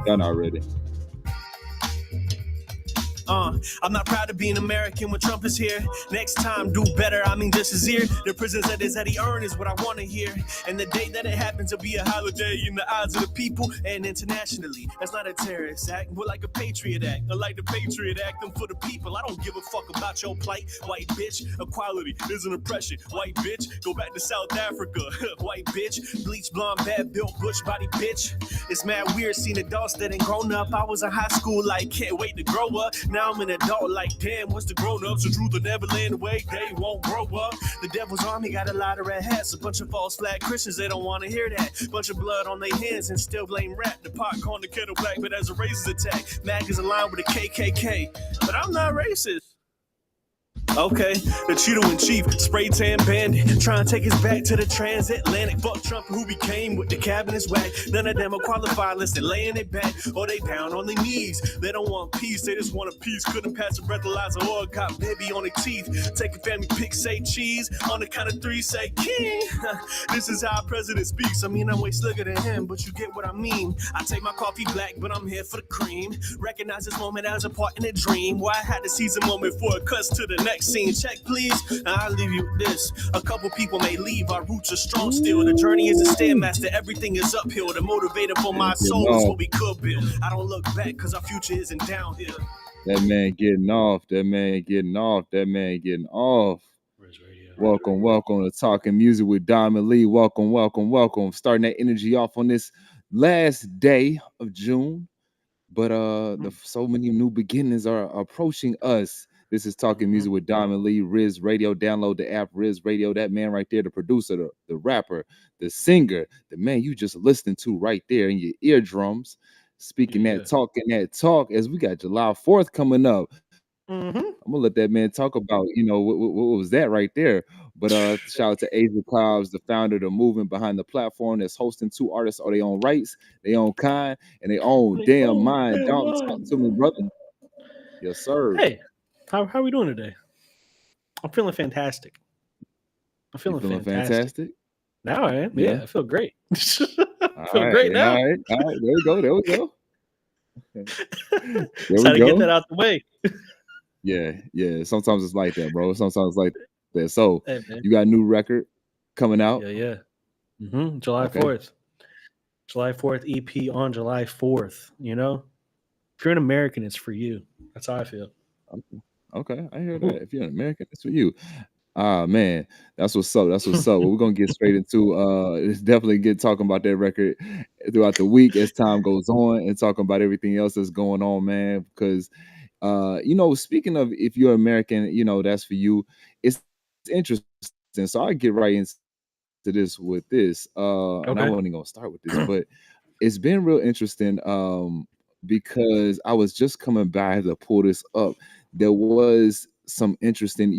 done already. I'm not proud to be an American when Trump is here. Next time, do better. I mean, just his ear. The prison sentence that he earned is what I want to hear. And the day that it happens, it'll be a holiday in the eyes of the people and internationally. That's not a terrorist act, but like a patriot act. I like the Patriot Act, I'm for the people. I don't give a fuck about your plight. White bitch, equality is an oppression. White bitch, go back to South Africa. White bitch, bleach blonde, bad built, bush body bitch. It's mad weird seeing adults that ain't grown up. I was in high school, like, can't wait to grow up. Now I'm an adult, like, damn, what's the grown-ups? The truth will never land away, they won't grow up. The devil's army got a lot of red hats, a bunch of false flag Christians, they don't want to hear that. Bunch of blood on their hands and still blame rap. The pot calling the kettle black, but as a racist attack. Mag is aligned with the KKK, but I'm not racist. Okay, the Cheeto in chief, spray tan bandit, trying to take us back to the transatlantic. Fuck Trump, who became with the cabinet's whack. None of them are qualified unless they're laying it back or they down on their knees. They don't want peace, they just want a piece. Couldn't pass a breathalyzer or got baby on their teeth. Take a family pic, say cheese. On the count of three, say king. This is how a president speaks. I mean, I'm way slicker than him, but you get what I mean. I take my coffee black, but I'm here for the cream. Recognize this moment as a part in a dream. Why I had to seize a moment before it cuts to the next scene. Check, please. I'll leave you with this. A couple people may leave. Our roots are strong still. The journey is a stairmaster. Everything is uphill. The motivator for my soul is what we could build. I don't look back because our future isn't downhill. That man getting off. That man getting off. That man getting off. Welcome, welcome to Talking Music with Diamond Lee. Welcome, welcome, welcome. Starting that energy off on this last day of June. But so many new beginnings are approaching us. This is Talking Music with Diamond Lee, Riz Radio. Download the app, Riz Radio. That man right there, the producer, the rapper, the singer, the man you just listening to right there in your eardrums. Speaking that talk, as we got July 4th coming up. I'm gonna let that man talk about, what was that right there. But shout out to Asia Cobbs, the founder of the movement behind the platform that's hosting two artists on their own rights, their own kind, and their own damn mind. Don't talk to me, brother. Yes, sir. Hey, how are we doing today? I'm feeling fantastic. I'm feeling fantastic. Now I am. Yeah, I feel great. I feel great now. All right. There we go. There we go. How to get that out the way. Yeah. Sometimes it's like that, bro. Sometimes it's like that. So you got a new record coming out. Yeah. July 4th. July 4th EP on July 4th. You know, if you're an American, it's for you. That's how I feel. Okay, I hear that. If you're an American, it's for you. Man, that's what's up. Well, we're gonna get straight into definitely get talking about that record throughout the week as time goes on and talking about everything else that's going on, man. Because speaking of if you're American, that's for you. It's interesting. So I get right into this with this. And I'm only gonna start with this, but it's been real interesting because I was just coming by to pull this up. There was some interesting,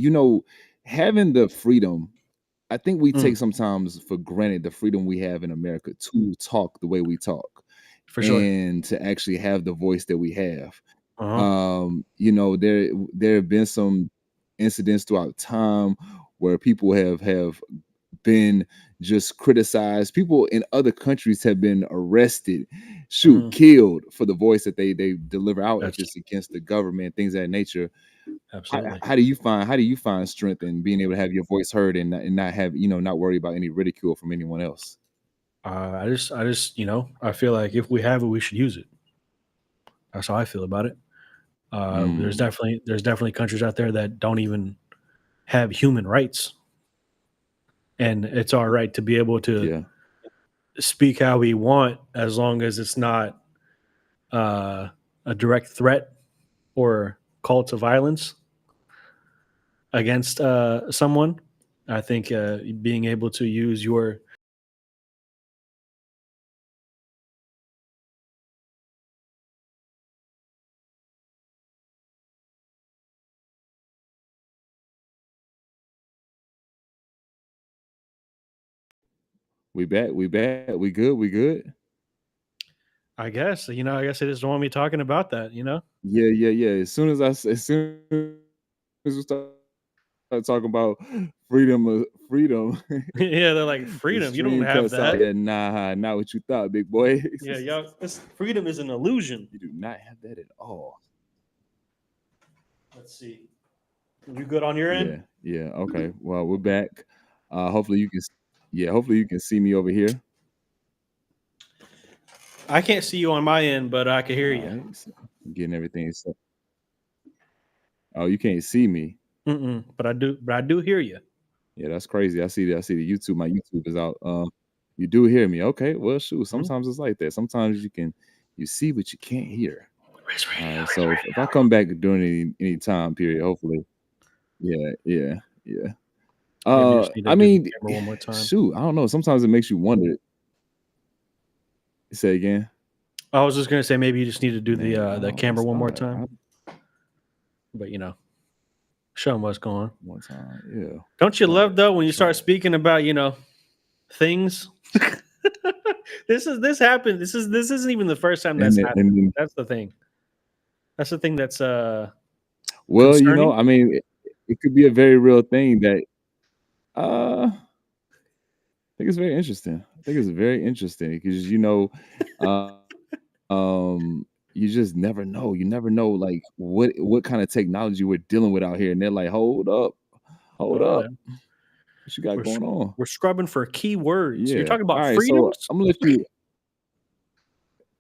having the freedom. I think we take sometimes for granted the freedom we have in America to talk the way we talk, for sure, and to actually have the voice that we have. There have been some incidents throughout time where people have been just criticized. People in other countries have been arrested, killed for the voice that they deliver out just against the government, things of that nature. Absolutely. How do you find strength in being able to have your voice heard and not have not worry about any ridicule from anyone else? I just I feel like if we have it, we should use it. That's how I feel about it. There's definitely countries out there that don't even have human rights, and it's our right to be able to speak how we want as long as it's not a direct threat or call to violence against someone. I think being able to use your We back. We good. I guess they just don't want me talking about that. Yeah. As soon as we start talking about freedom. Yeah, they're like, freedom. You don't have that. Yeah, nah, not what you thought, big boy. Yeah, y'all. Freedom is an illusion. You do not have that at all. Let's see. You good on your end? Yeah. Okay. Well, we're back. Hopefully you can see me over here. I can't see you on my end, but I can hear you. Right, so getting everything set. Oh, you can't see me. But I do hear you. Yeah, that's crazy. I see the YouTube. My YouTube is out. You do hear me. Okay. Well, shoot. Sometimes it's like that. Sometimes you see, but you can't hear. So if I come back during any time period, hopefully. Yeah. I mean, one more time. Shoot, I don't know. Sometimes it makes you wonder. Say again. I was just gonna say maybe you just need to do the camera one more time. But show them what's going on. One time, yeah. Don't you love though when you start speaking about things? This happened. This isn't even the first time that's happened. That's the thing. That's the thing that's well, concerning. I mean, it could be a very real thing that I think it's very interesting. I think it's very interesting because you just never know. You never know like what kind of technology we're dealing with out here, and they're like, hold up, what you got going on? We're scrubbing for keywords. Yeah. You're talking about right, freedoms. So I'm gonna let you.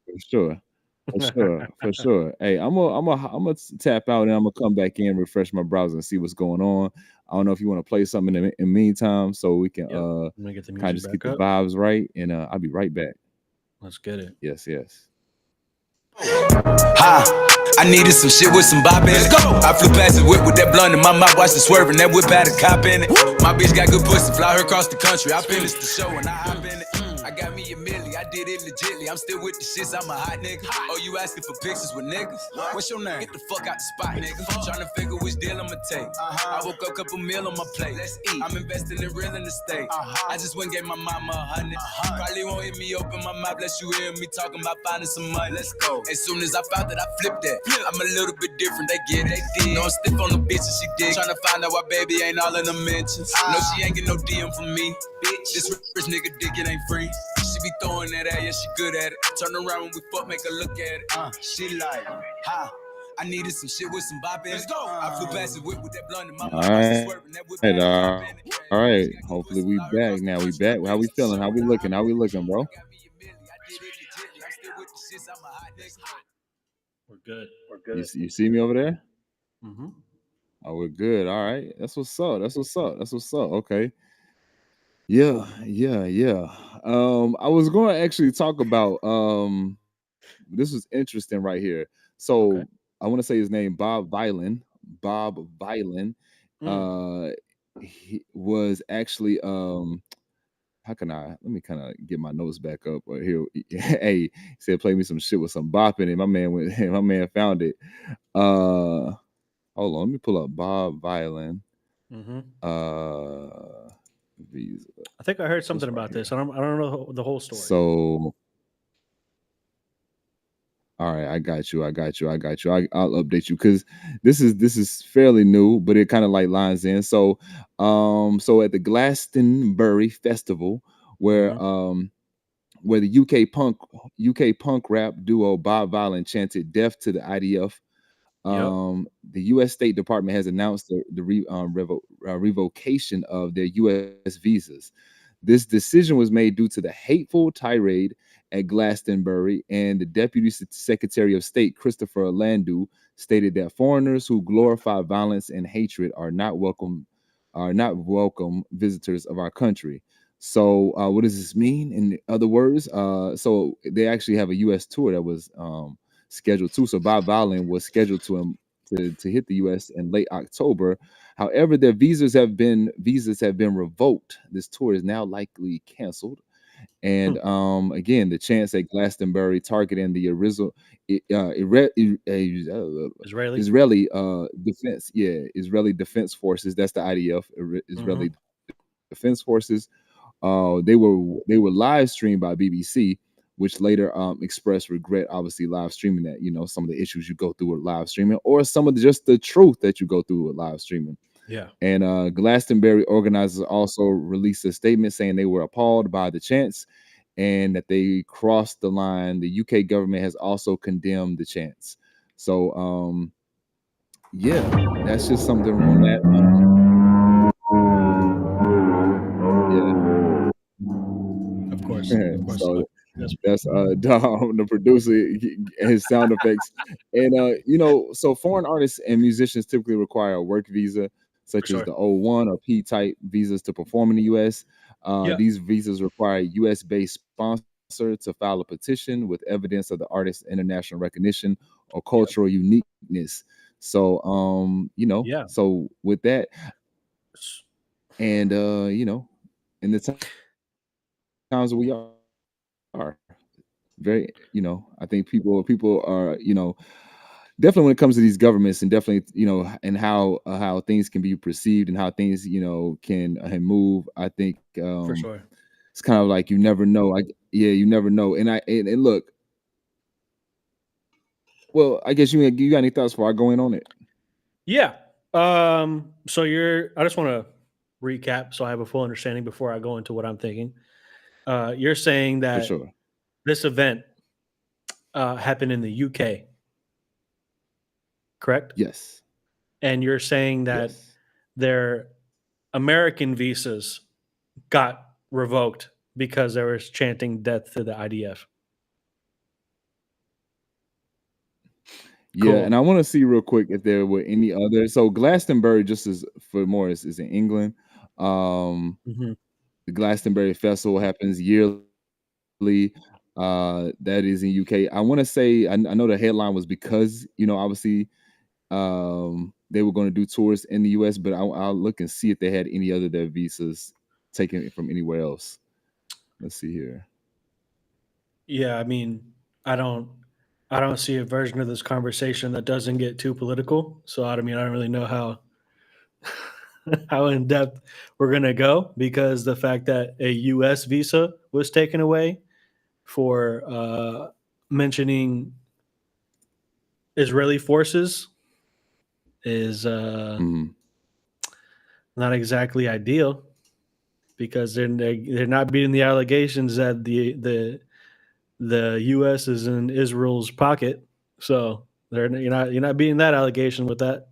For sure. Hey, I'm gonna tap out and I'm gonna come back in, refresh my browser, and see what's going on. I don't know if you want to play something in the meantime, so we can kind of just get the vibes right, and I'll be right back. Let's get it. Yes. I needed some shit with some bop in it. I flew past the whip with that blunt in my mouth, watched it swerving. That whip had a cop in it. My bitch got good pussy, fly her across the country. I finished the show and I hop in it. I got me a milli, I did it legitly. I'm still with the shits, I'm a hot nigga. Oh, you asking for pictures with niggas? What's your name? Get the fuck out the spot, nigga. Tryna figure which deal I'ma take. I woke up, couple meal on my plate. Let's eat. I'm investing in real estate. I just went and gave my mama 100. Probably won't hear me open my mouth unless you hear me talking about finding some money. Let's go. As soon as I found that, I flipped that. I'm a little bit different, they get it. No, I'm stiff on the bitch and she dig. Tryna find out why baby ain't all in the mentions. No, she ain't get no DM from me. Bitch, this rich nigga dick, it ain't free. She be throwing that at, yeah, she good at it. Turn around when we fuck, make her look at it. She like, ha. I needed some shit with some bop in it. Let's go. I flew past the whip with that blunt in my mouth. All right. Hopefully we back now. We back. How we feeling? How we looking? Bro? We're good. You see me over there? Mm-hmm. Oh, we're good. All right. That's what's up. Okay. Yeah. I was going to actually talk about this was interesting right here. So okay. I want to say his name, Bob Vylan. He was actually let me kind of get my notes back up right here. Hey, he said play me some shit with some bop in it. My man found it. Hold on, let me pull up Bob Vylan. Mm-hmm. Visa. I think I heard something about this. I don't know the whole story. So, all right, I got you. I'll update you because this is fairly new, but it kind of like lines in. So at the Glastonbury Festival, where the UK punk rap duo Bob Vylan chanted "Death to the IDF." The U.S. State Department has announced the revocation of their U.S. visas. This decision was made due to the hateful tirade at Glastonbury, and the Deputy Secretary of State, Christopher Landau, stated that foreigners who glorify violence and hatred are not welcome visitors of our country. So what does this mean? In other words, so they actually have a U.S. tour that was scheduled too. So Bob Vylan was scheduled to hit the U.S. in late October. However, their visas have been revoked. This tour is now likely canceled. And again, the chance at Glastonbury targeting the Israeli Defense Forces. That's the IDF, Israeli Defense Forces. They were live streamed by BBC, which later expressed regret, obviously live streaming that, some of the issues you go through with live streaming, or some of just the truth that you go through with live streaming. Yeah. And Glastonbury organizers also released a statement saying they were appalled by the chants and that they crossed the line. The UK government has also condemned the chants. So, yeah, that's just something on that. Yeah. Of course. So that's Dom, the producer, his sound effects. And so foreign artists and musicians typically require a work visa, such as the O1 or P type visas to perform in the US. These visas require a US based sponsor to file a petition with evidence of the artist's international recognition or cultural uniqueness. So so with that, and in the times we are very, I think people are, definitely when it comes to these governments, and definitely, and how things can be perceived and how things, can move. I think For sure. it's kind of like you never know. You never know. And look, well, I guess you got any thoughts before I go in on it? Yeah. So I just want to recap so I have a full understanding before I go into what I'm thinking. You're saying For that sure. this event happened in the UK, correct? Yes. And you're saying that Yes. their American visas got revoked because they were chanting death to the IDF. Yeah, Cool. and I want to see real quick if there were any other. So Glastonbury, just as for more, is in England. Mhm. The Glastonbury Festival happens yearly. That is in UK. I want to say I know the headline was because obviously they were going to do tours in the US, but I'll look and see if they had any other their visas taken from anywhere else. Let's see here. Yeah, I mean, I don't see a version of this conversation that doesn't get too political. So I don't really know how how in depth we're gonna go, because the fact that a U.S. visa was taken away for mentioning Israeli forces is Mhm. not exactly ideal, because they're not beating the allegations that the U.S. is in Israel's pocket. So you're not beating that allegation with that.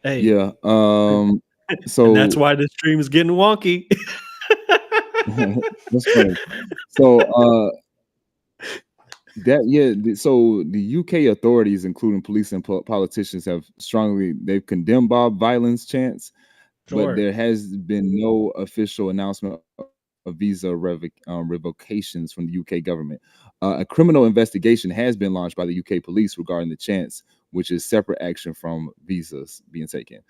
Hey, Yeah. and that's So why the stream is getting wonky. that's funny. So so the UK authorities, including police and politicians, they've condemned Bob Violence chants, but there has been no official announcement of visa revocations from the UK government. A criminal investigation has been launched by the UK police regarding the chants, which is separate action from visas being taken.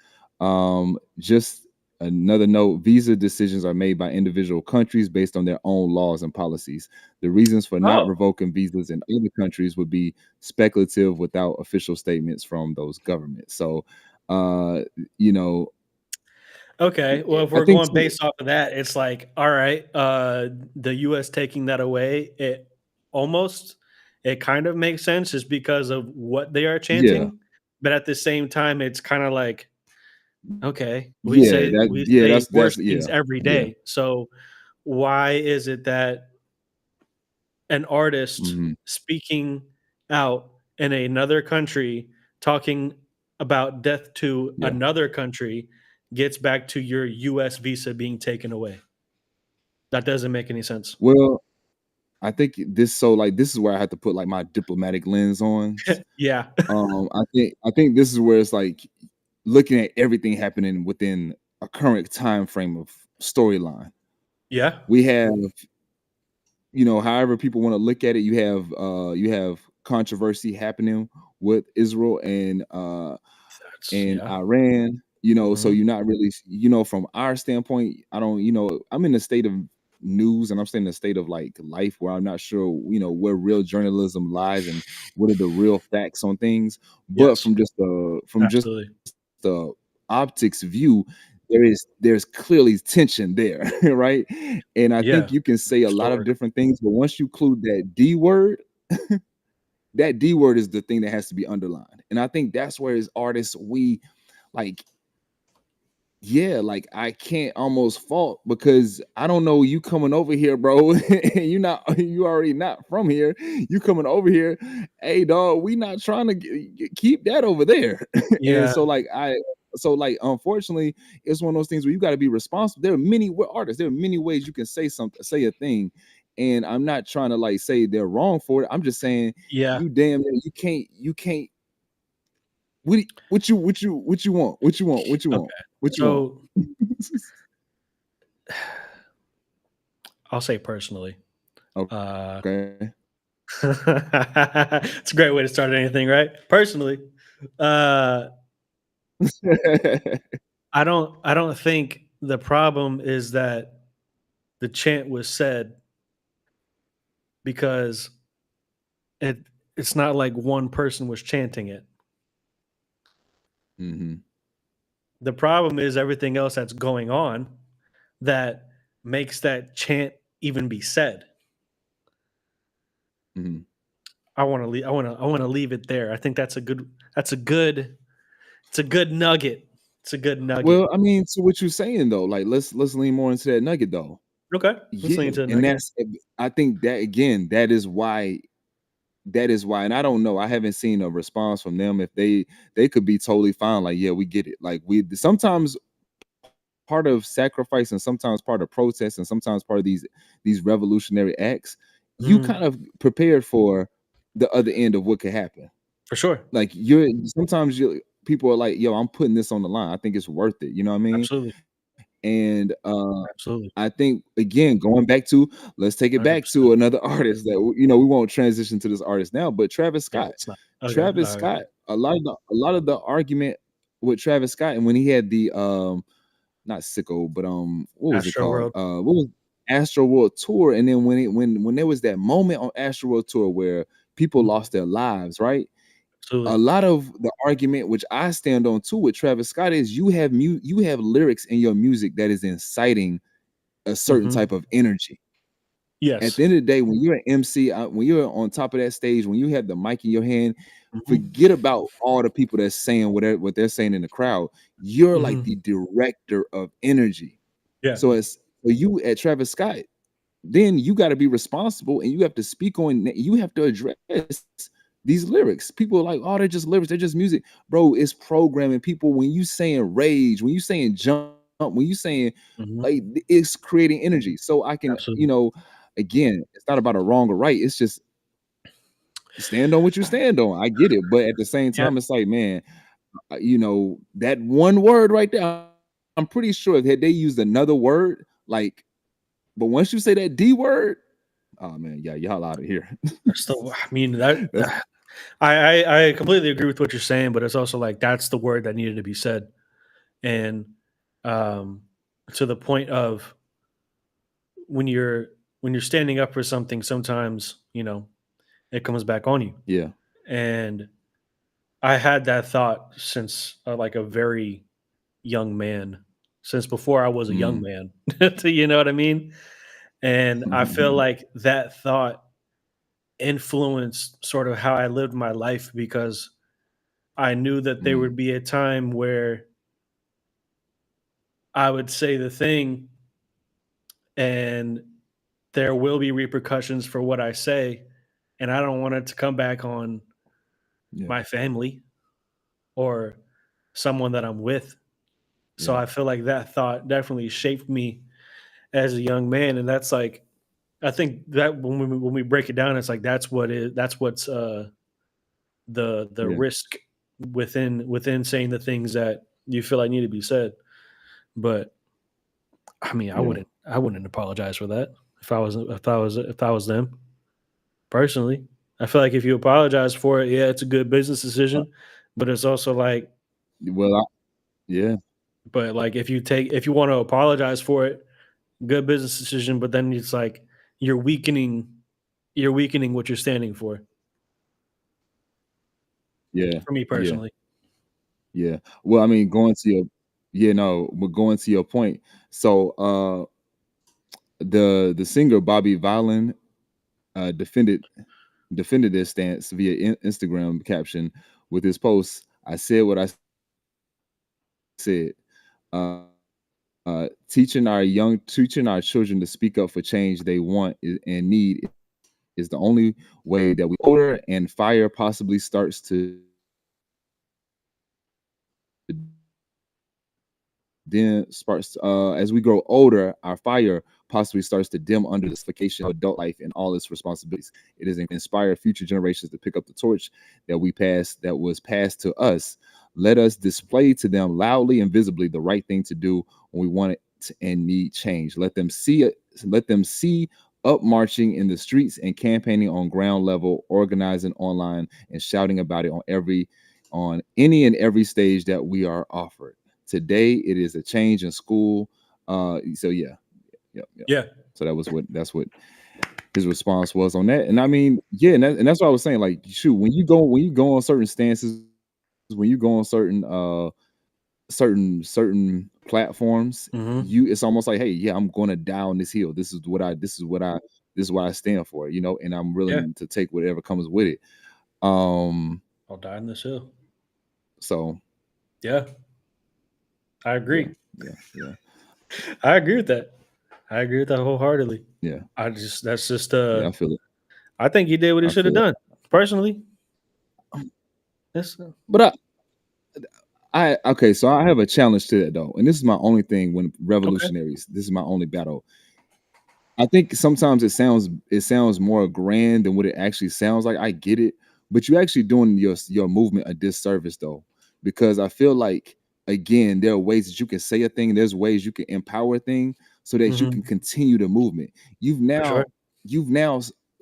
Just another note, visa decisions are made by individual countries based on their own laws and policies. The reasons for not revoking visas in other countries would be speculative without official statements from those governments. So, Okay, well, if we're going based off of that, it's like, all right, the U.S. taking that away, it kind of makes sense just because of what they are chanting, but at the same time, it's kind of like, okay, we say worse things every day, so why is it that an artist speaking out in another country talking about death to another country gets back to your US visa being taken away? That doesn't make any sense. Well, I think this is where I have to put like my diplomatic lens on. Yeah. I think this is where it's like looking at everything happening within a current time frame of storyline. Yeah. We have, however people want to look at it, you have controversy happening with Israel and Iran, so you're not really, from our standpoint, I'm in a state of news and I'm staying in a state of like life where I'm not sure, where real journalism lies and what are the real facts on things. But from just the optics view, there's clearly tension there, right? And I think you can say a lot of different things, but once you include that D word, that D word is the thing that has to be underlined. And I think that's where as artists, we like, yeah, like I can't almost fault because I don't know you coming over here, bro. And you already not from here. You coming over here. Hey, dog, we not trying to keep that over there. Yeah. And so like unfortunately, it's one of those things where you got to be responsible. We're artists. There are many ways you can say a thing. And I'm not trying to like say they're wrong for it. I'm just saying, Yeah. you can't. What you want? What you want? Okay. What you want? I'll say personally. Okay. It's a great way to start anything, right? Personally, I don't think the problem is that the chant was said, because it's not like one person was chanting it. Mm-hmm. The problem is everything else that's going on that makes that chant even be said. Mm-hmm. I want to leave it there. I think it's a good nugget. It's a good nugget. Well, I mean, so what you're saying though, like let's lean more into that nugget though. Okay. Let's lean into the nugget. I think that again, that is why, and I don't know, I haven't seen a response from them. If they could be totally fine, like, yeah, we get it. Like we sometimes part of sacrifice and sometimes part of protest and sometimes part of these revolutionary acts, you kind of prepared for the other end of what could happen. For sure. Like sometimes people are like, yo, I'm putting this on the line. I think it's worth it. You know what I mean? Absolutely. And absolutely. I think again, going back to, let's take it 100%. Back to another artist that we won't transition to this artist now, but Travis Scott. Yeah, Travis Scott. A lot of the argument with Travis Scott, and when he had the not Sicko, but what was Astro it called? What was Astro World Tour? And then when there was that moment on Astro World Tour where people lost their lives, right? Absolutely. A lot of the argument, which I stand on too, with Travis Scott, is you have lyrics in your music that is inciting a certain type of energy. Yes. At the end of the day, when you're an MC, when you're on top of that stage, when you have the mic in your hand, forget about all the people that's saying what they're saying in the crowd. You're like the director of energy. Yeah. So you at Travis Scott, then you got to be responsible and you have to speak on. You have to address these lyrics. People are like, oh, they're just lyrics, they're just music. Bro, it's programming. People, when you saying rage, when you saying jump, when you saying like, it's creating energy. So I can, again, it's not about a wrong or right. It's just stand on what you stand on. I get it. But at the same time, it's like, man, that one word right there, I'm pretty sure that they used another word, like, but once you say that D word, oh man, yeah, y'all out of here. I completely agree with what you're saying, but it's also like that's the word that needed to be said, and to the point of when you're standing up for something, sometimes it comes back on you. Yeah, and I had that thought since like a very young man, since before I was a young man. You know what I mean? And I feel like that thought influenced sort of how I lived my life, because I knew that there would be a time where I would say the thing and there will be repercussions for what I say, and I don't want it to come back on my family or someone that I'm with. So I feel like that thought definitely shaped me as a young man, and that's like, I think that when we break it down, it's like that's what's the risk within saying the things that you feel like need to be said. But I mean, I wouldn't apologize for that if I was them. Personally, I feel like if you apologize for it, it's a good business decision, but it's also like, but like if you want to apologize for it, good business decision, but then it's like you're weakening what you're standing for. Yeah. For me personally. Yeah. Well, I mean, going to your point. So the singer Bobby Violin defended defended this stance via Instagram caption with his post. I said what I said. Teaching our children to speak up for change they want and need is the only way that we order and fire possibly starts to as we grow older, our fire possibly starts to dim under the suffocation of adult life and all its responsibilities. It is inspire future generations to pick up the torch that was passed to us. Let us display to them loudly and visibly the right thing to do when we want it and need change. Let them see it. Let them see up marching in the streets and campaigning on ground level, organizing online and shouting about it on any and every stage that we are offered. Today, it is a change in school. So yeah. So that's what his response was on that. And I mean, yeah, and that's what I was saying. Like, shoot, when you go on certain stances, when you go on certain platforms, it's almost like, hey, yeah, I'm going to die on this hill. This is what I stand for, and I'm willing to take whatever comes with it. I'll die on this hill. So yeah, I agree. Yeah. I agree with that. I agree with that wholeheartedly. Yeah. I feel it. I think he did what he should have done. Personally. But so I have a challenge to that though. And this is my only thing when revolutionaries, this is my only battle. I think sometimes it sounds more grand than what it actually sounds like. I get it, but you're actually doing your movement a disservice though, because I feel like, again, there are ways that you can say a thing. There's ways you can empower a thing so that you can continue the movement. You've now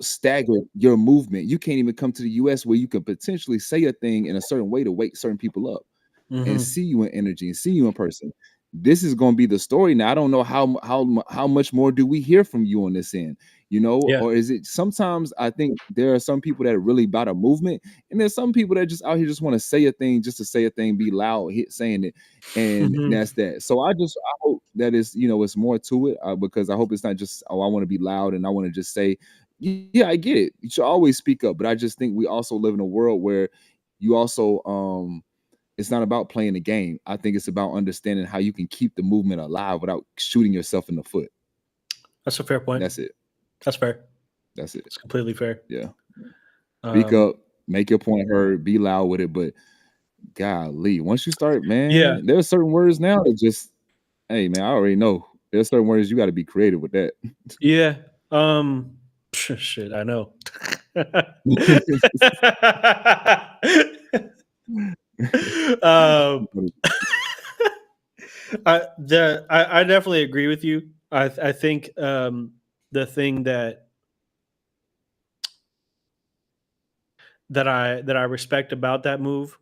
staggered your movement. You can't even come to the US where you can potentially say a thing in a certain way to wake certain people up and see you in energy and see you in person. This is going to be the story now. I don't know how much more do we hear from you on this end, or is it sometimes I think there are some people that are really about a movement, and there's some people that just out here just want to say a thing just to say a thing, be loud, saying it, and that's that. So I hope that it's more to it, because I hope it's not just, I want to be loud and I want to just say, yeah, I get it. You should always speak up, but I just think we also live in a world where you also it's not about playing the game. I think it's about understanding how you can keep the movement alive without shooting yourself in the foot. That's a fair point. That's it. That's fair. That's it. It's completely fair. Yeah. Speak up, make your point heard, be loud with it. But golly, once you start, man, there's certain words now that just, hey, man, I already know. There's certain words you got to be creative with that. Yeah. Shit, I know. I definitely agree with you. I think the thing that I respect about that move,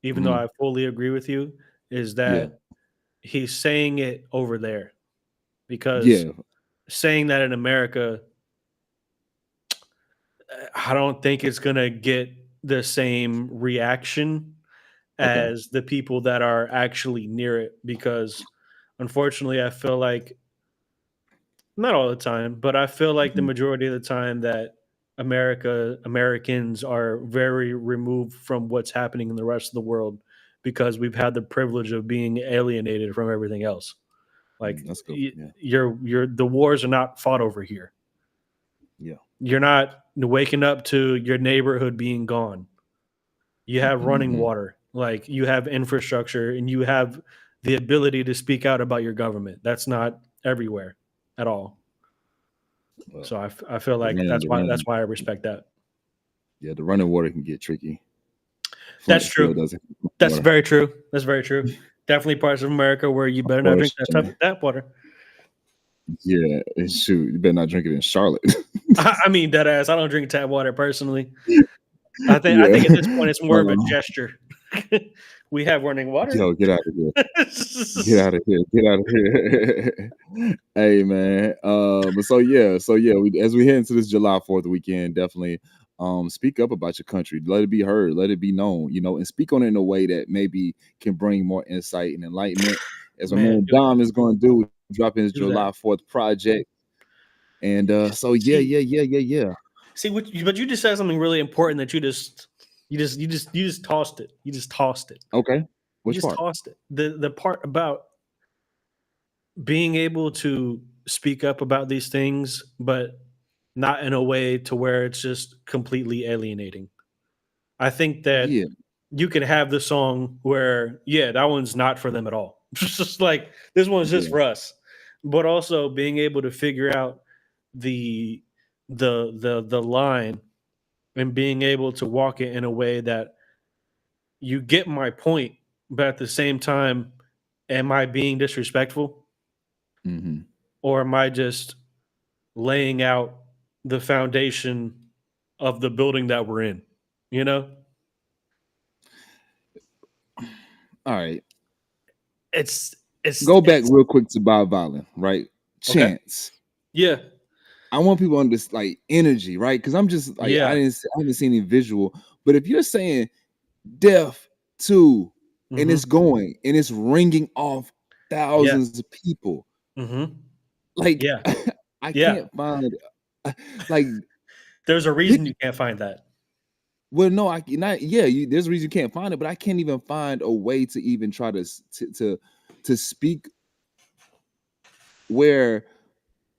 even though I fully agree with you, is that he's saying it over there, because saying that in America, I don't think it's gonna get the same reaction as the people that are actually near it, because unfortunately I feel like, not all the time, but I feel like the majority of the time that Americans are very removed from what's happening in the rest of the world, because we've had the privilege of being alienated from everything else. Like, that's cool. the wars are not fought over here. Yeah. You're not waking up to your neighborhood being gone. You have running water. Like, you have infrastructure, and you have the ability to speak out about your government. That's not everywhere at all. Well, so I feel like that's why I respect that. Yeah, the running water can get tricky. That's true. That's very true. That's very true. Definitely parts of America where you better not drink that water. Yeah, shoot, you better not drink it in Charlotte. I mean, dead ass. I don't drink tap water personally. I think at this point it's more of a gesture. We have running water. Yo, get out of here. Get out of here. Get out of here. Hey, man. So as we head into this July 4th weekend, definitely speak up about your country. Let it be heard. Let it be known, and speak on it in a way that maybe can bring more insight and enlightenment. As my man Dom is going to do, dropping his July 4th project. And yeah. See, but you just said something really important that you just tossed it. You just tossed it. Okay. You Which just part? tossed it. The part about being able to speak up about these things, but not in a way to where it's just completely alienating. I think that Yeah. you can have the song where, yeah, that one's not for them at all. It's just like this one's just Yeah. for us. But also being able to figure out the line and being able to walk it in a way that you get my point, but at the same time, am I being disrespectful? Mm-hmm. Or am I just laying out the foundation of the building that we're in? You know? All right. It's Go back real quick to Bob Violin, right? Okay. Chance. Yeah. I want people on this like energy, right? Because I'm just like Yeah. I haven't seen any visual, but if you're saying death to and it's going and it's ringing off thousands of people, like Yeah. I Yeah. can't find like There's a reason you can't find that. well, no, I not yeah. There's a reason you can't find it, but I can't even find a way to even try to speak where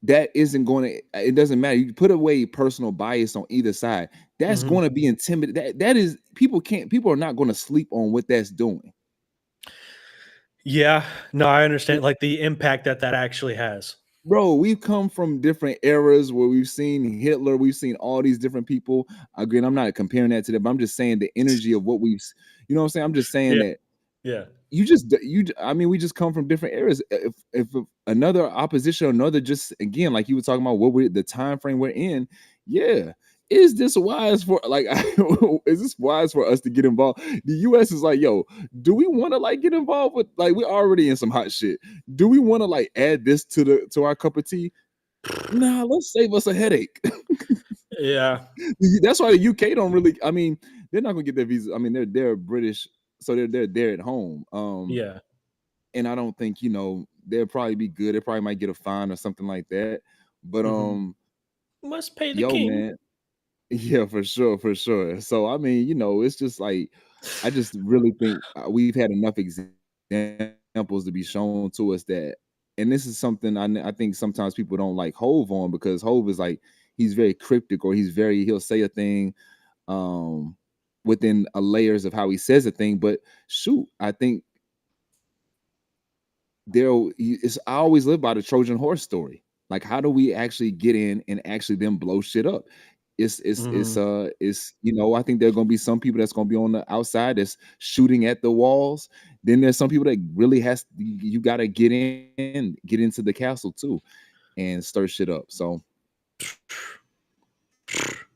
that isn't going to. It doesn't matter. You put away personal bias on either side. That's going to be intimidating. That is people are not going to sleep on what that's doing. Yeah, no, I understand like the impact that actually has. Bro, we've come from different eras where we've seen Hitler, we've seen all these different people. Again, I'm not comparing that to that, but I'm just saying the energy of what we've, you know what I'm saying? I'm just saying that. Yeah. I mean, we just come from different eras. If another opposition, another just again, like you were talking about the time frame we're in, yeah. Is this wise for is this wise for us to get involved? The US is like, yo, do we want to like get involved with like we're already in some hot shit? Do we want to like add this to our cup of tea? Nah, let's save us a headache. Yeah. That's why the UK don't really, I mean, they're not gonna get their visa. I mean, they're British, so they're there at home. Yeah. And I don't think, they'll probably be good. They probably might get a fine or something like that. But must pay the king. Man. Yeah, for sure. So I mean, it's just like I just really think we've had enough examples to be shown to us that, and this is something I think sometimes people don't like Hove on because Hove is like he's very cryptic or he'll say a thing within a layers of how he says a thing. But shoot, I think I always live by the Trojan horse story. Like, how do we actually get in and actually then blow shit up? It's I think there are gonna be some people that's gonna be on the outside that's shooting at the walls. Then there's some people that really you gotta get into the castle too and stir shit up. So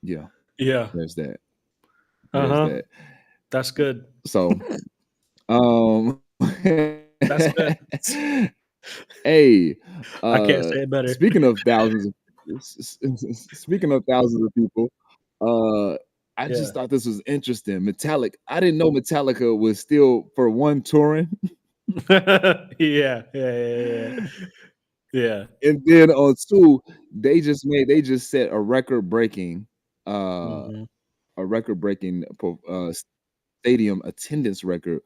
yeah. There's that. That. That's good. So that's good. Hey, I can't say it better. Speaking of thousands of people, I just thought this was interesting. Metallica. I didn't know Metallica was still for one touring. Yeah. And then on two, they just set a record-breaking stadium attendance record,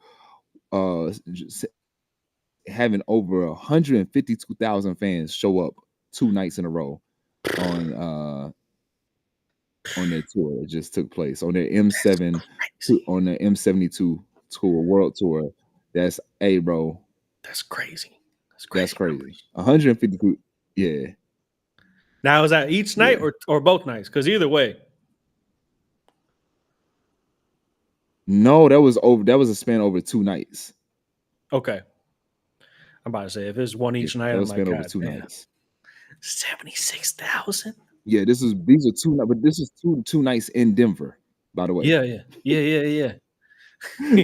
having over 152,000 fans show up 2 nights in a row on their tour. It just took place on their M7 on their M72 tour, world tour. That's bro. That's crazy. That's crazy. 152. Yeah. Now is that each night or both nights? Because either way. No, that was a span over 2 nights. Okay. I'm about to say if it's one each night, that was span over 2 nights. 76,000. Yeah, these are 2 nights, but this is two nights in Denver, by the way. Yeah.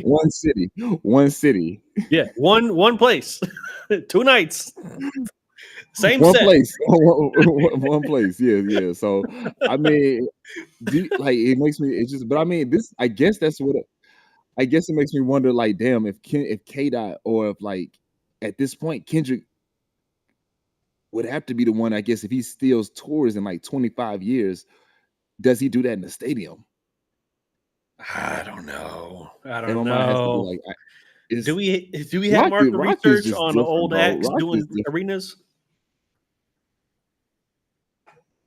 One city. Yeah, one place. 2 nights. Same one set. Place. One place. Yeah. So I mean, it makes me. It's just, but I mean, this. I guess that's what. I guess it makes me wonder. Like, damn, if K-Dot or if like at this point Kendrick would have to be the one. I guess if he steals tours in like 25 years, Does he do that in the stadium? I don't know. I And don't my mind has to be know. like, Do we have market research on old bro. acts Rock doing is different. arenas?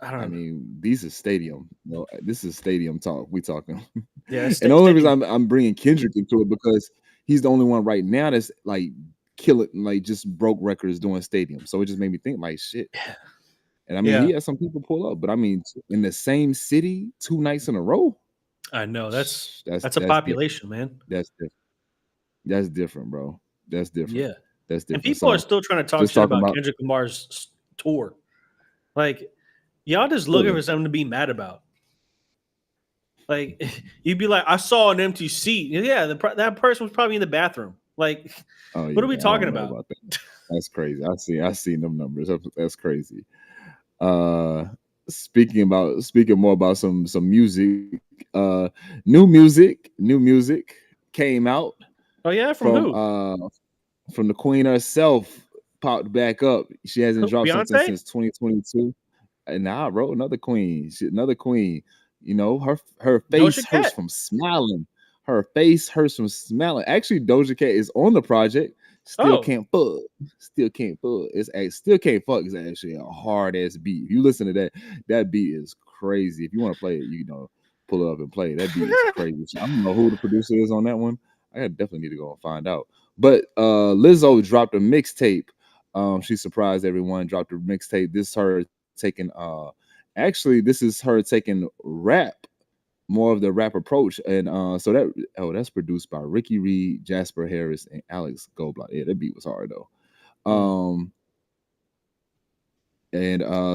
I mean, these are stadium. No, this is stadium talk. We talking. Yeah, And the only reason I'm bringing Kendrick into it because he's the only one right now that's like killing, like just broke records doing stadium. So it just made me think like shit. And I mean, he had some people pull up, but I mean, in the same city 2 nights in a row. I know that's a population, man. That's different. That's different, bro. That's different. Yeah, that's different. And people are still trying to talk shit about Kendrick Lamar's tour. Like, y'all just looking for something to be mad about. Like, you'd be like, I saw an empty seat. Yeah, that person was probably in the bathroom. Like, what are we talking about? That. That's crazy. I seen them numbers. That's crazy. Speaking more about some music. New music came out. Oh yeah, from who? From the Queen herself. Popped back up. She hasn't dropped something since 2022. And now I wrote another queen. Another queen. You know, her face hurts from smiling. Her face hurts from smiling. Actually, Doja Cat is on the project. Still can't fuck. Still can't fuck. Still can't fuck is actually a hard ass beat. If you listen to that beat is crazy. If you want to play it, you know, pull it up and play it. That beat is crazy. I don't know who the producer is on that one. I definitely need to go and find out. But Lizzo dropped a mixtape. She surprised everyone. Dropped a mixtape. This is her taking this is her taking rap, more of the rap approach, and so that's produced by Ricky Reed, Jasper Harris, and Alex Goldblatt. Yeah, that beat was hard though.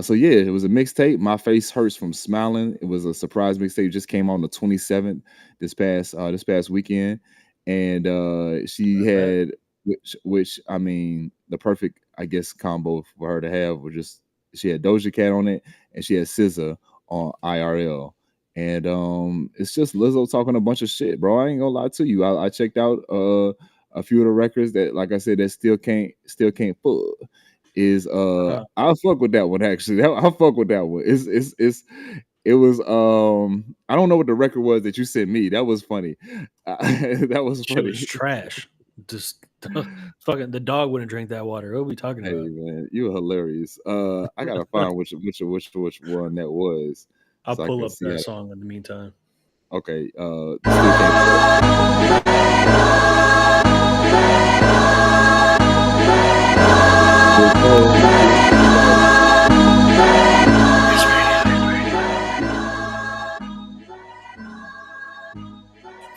So yeah, it was a mixtape. My Face Hurts from Smiling. It was a surprise mixtape. Just came on the 27th this past weekend, and she had which I mean the perfect combo for her to have was just she had Doja Cat on it and she had SZA on IRL. And it's just Lizzo talking a bunch of shit, bro. I ain't gonna lie to you. I checked out a few of the records that, like I said, that still can't fuck. I'll fuck with that one actually. I'll fuck with that one. It was I don't know what the record was that you sent me. That was funny. That was funny. It was trash. Just fucking the dog wouldn't drink that water. What are we talking about? Hey man, you were hilarious. I gotta find which one that was. I'll pull up that song in the meantime. Okay.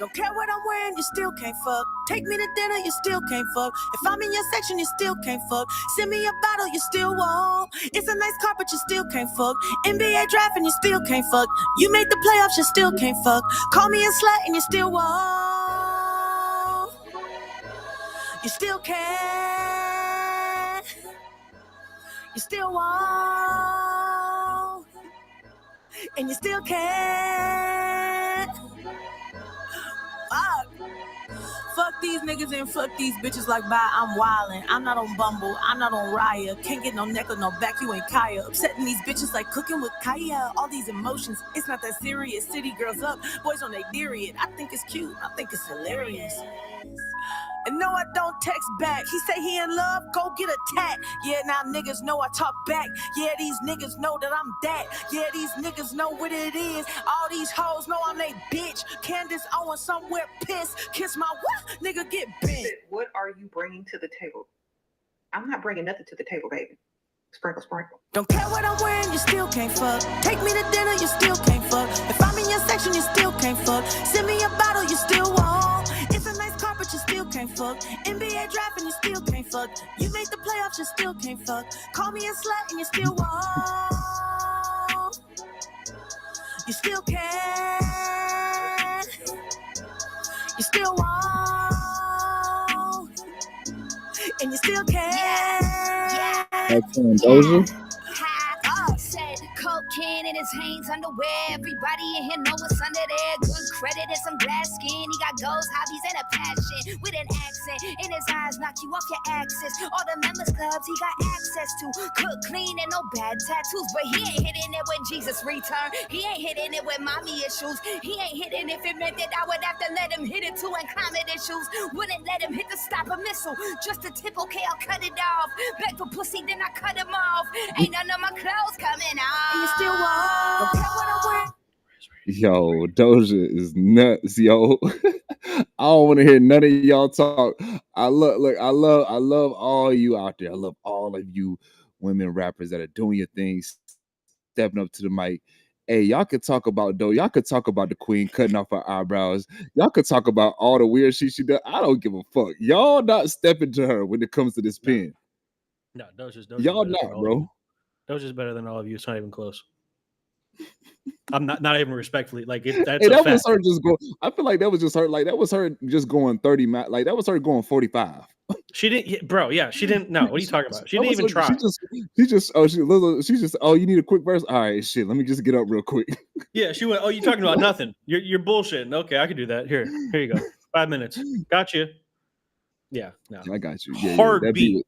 Don't care what I'm wearing, you still can't fuck. Take me to dinner, you still can't fuck. If I'm in your section, you still can't fuck. Send me a bottle, you still won't. It's a nice carpet, you still can't fuck. NBA draft and you still can't fuck. You made the playoffs, you still can't fuck. Call me a slut and you still won't. You still can't. You still won't. And you still can't. Fuck these niggas and fuck these bitches like bye, I'm wildin'. I'm not on Bumble, I'm not on Raya. Can't get no neck or no back, you ain't Kaya. Upsetting these bitches like cooking with Kaya. All these emotions, it's not that serious. City girls up, boys on they period. I think it's cute, I think it's hilarious. And no, I don't text back. He say he in love, go get a tat. Yeah, now niggas know I talk back. Yeah, these niggas know that I'm that. Yeah, these niggas know what it is. All these hoes know I'm they bitch. Candace Owens somewhere pissed. Kiss my what? Nigga get bent. What are you bringing to the table? I'm not bringing nothing to the table, baby. Sprinkle, sprinkle. Don't care what I'm wearing, you still can't fuck. Take me to dinner, you still can't fuck. If I'm in your section, you still can't fuck. Send me a bottle, you still won't. It's a nice carpet, you still can't fuck. NBA draft and you still can't fuck. You made the playoffs, you still can't fuck. Call me a slut and you still won't. You still can't. You still won't. And you still can't. Doja. Said cocaine in his Hanes underwear. Everybody in here know what's under there. Good credit and some some glass skin. He got goals, hobbies, and a passion with an accent in his eyes, knock you off your axis. All the members clubs he got access to, cook clean and no bad tattoos. But he ain't hitting it when Jesus returned. He ain't hitting it with mommy issues. He ain't hitting if it meant that I would have to let him hit it too, and climate issues wouldn't let him hit the stop a missile. Just a tip, okay, I'll cut it off. Back for pussy, then I cut him off. Ain't none of my clothes coming off. You still want what I wear? Yo, Doja is nuts, yo. I don't want to hear none of y'all talk. I love all you out there. I love all of you women rappers that are doing your things, stepping up to the mic. Hey, y'all could talk about y'all could talk about the queen cutting off her eyebrows. Y'all could talk about all the weird shit she does. I don't give a fuck. Y'all not stepping to her when it comes to this pen. No, Doja's y'all not, bro. Doja's better than all of you. It's not even close. I'm not even respectfully. Like that's hey, that fact. was her just going. I feel like that was just her. Like that was her just going 30. Like that was her going 45. She didn't, bro. Yeah, she didn't. No, what are you talking about? She didn't even try. She just. Oh, you need a quick verse. All right, shit. Let me just get up real quick. Yeah, she went. Oh, you talking about nothing? You're bullshitting. Okay, I can do that. Here you go. 5 minutes. Got you. Yeah, no. I got you. Yeah, hard yeah, beat.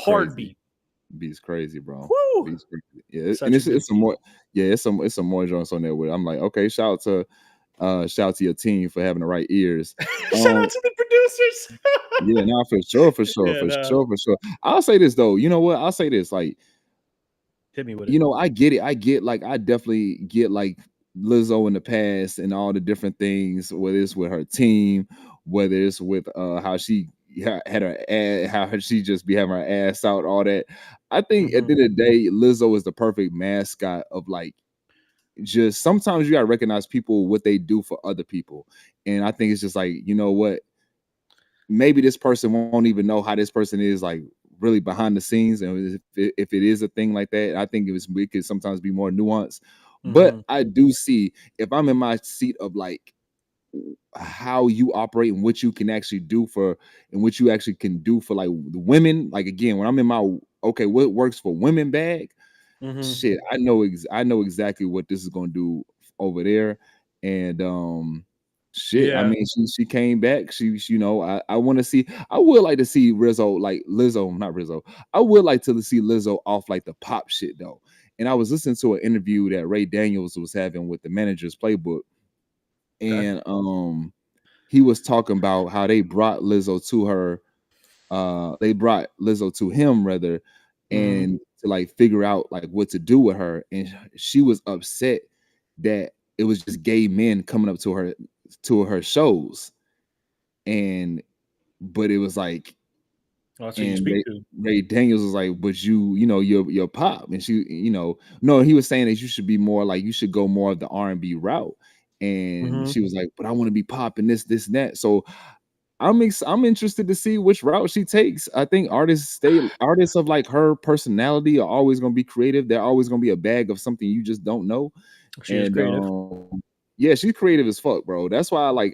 Hard crazy. beat. Beat's crazy, bro. Woo! Beat's crazy. Yeah, and it's some more. Yeah, it's some more joints on there where I'm like, okay, shout out to your team for having the right ears. Shout out to the producers. Yeah, no, for sure. I'll say this though. You know what? I'll say this. Like, hit me with it. You know, I get it. I definitely get like Lizzo in the past and all the different things, whether it's with her team, whether it's with how she had her ass, how she just be having her ass out, all that. I think at the end of the day, Lizzo is the perfect mascot of like, just sometimes you gotta recognize people what they do for other people. And I think it's just like, you know what? Maybe this person won't even know how this person is like really behind the scenes. And if it is a thing like that, I think it could sometimes be more nuanced. But I do see, if I'm in my seat of like how you operate and what you can actually do for, and what you actually can do for like the women, like again, when I'm in my what works for women bag, shit, I know exactly what this is gonna do over there. And shit, Yeah. I mean, she came back. She you know, I want to see. I would like to see Lizzo. I would like to see Lizzo off like the pop shit though. And I was listening to an interview that Ray Daniels was having with the Manager's Playbook, and he was talking about how they brought Lizzo to her. They brought Lizzo to him rather, and to like figure out like what to do with her. And she was upset that it was just gay men coming up to her shows. But it was like, Ray Daniels was like, but you're pop. And she, no, he was saying that you should be more like, you should go more of the R&B route. And she was like, but I want to be pop and this and that. So I'm interested to see which route she takes. I think artists of like her personality are always going to be creative. They're always going to be a bag of something you just don't know. She is creative. Yeah, she's creative as fuck, bro. That's why I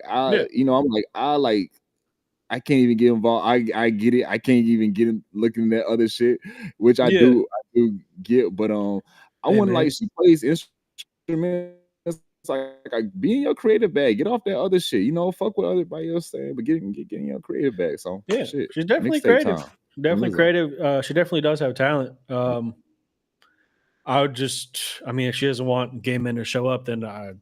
can't even get involved. I get it. I can't even get looking at other shit, which I do get. But I want to like, she plays instruments. Like be in your creative bag. Get off that other shit. Fuck what everybody else saying, but get in your creative bag. So yeah, shit. She's definitely creative. Definitely creative. She definitely does have talent. If she doesn't want gay men to show up, then I